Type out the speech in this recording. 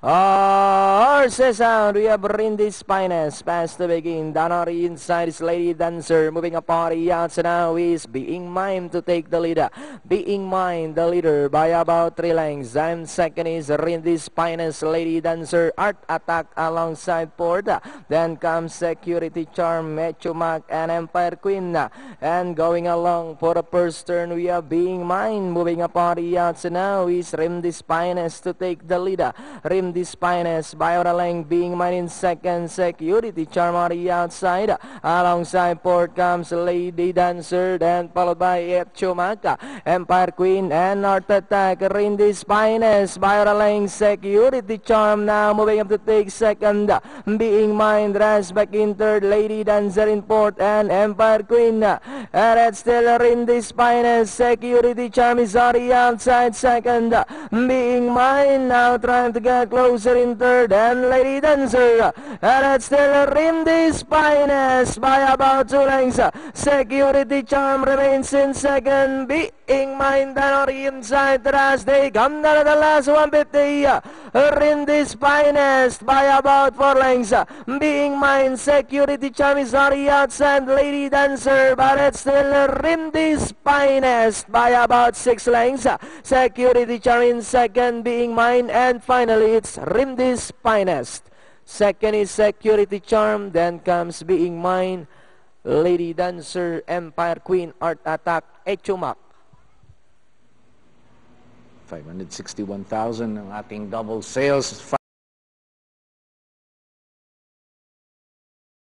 Horses out, we have Rindy's Finest, fast to begin, Danari inside is Lady Dancer, moving a party out, so now is Being Mine to take the leader, Being Mine the leader by about 3 lengths, and second is Rindy's Finest, Lady Dancer, Art Attack alongside Porta, then comes Security Charm, Mechumak and Empire Queen, and going along for the first turn, we have Being Mine, moving a party out, so now is Rindy's Finest to take the leader, Rindy's Finest by a length, Being Mine in second, Security Charm on the outside, alongside Port comes Lady Dancer, then followed by Etchumaka, Empire Queen and Art Attack, Rindy's Finest by a length, Security Charm now moving up to take second, Being Mine drives back in third, Lady Dancer in fourth, and Empire Queen, and it's still Rindy's Finest, Security Charm is on the outside second, Being Mine now trying to get closer in third, and Lady Dancer, and it's still Rindy's Finest by about 2 lengths, Security Charm remains in second, Being Mine down on the inside, as they come down to the last 150, Rindy's Finest by about 4 lengths, Being Mine, Security Charm is on the outside, Lady Dancer, but it's still Rindy's Finest by about 6 lengths, Security Charm in second, Being Mine, and finally it's Rindy's Finest. Second is Security Charm, then comes Being Mine, Lady Dancer, Empire Queen, Art Attack, Echumak. 561,000 ang ating double sales.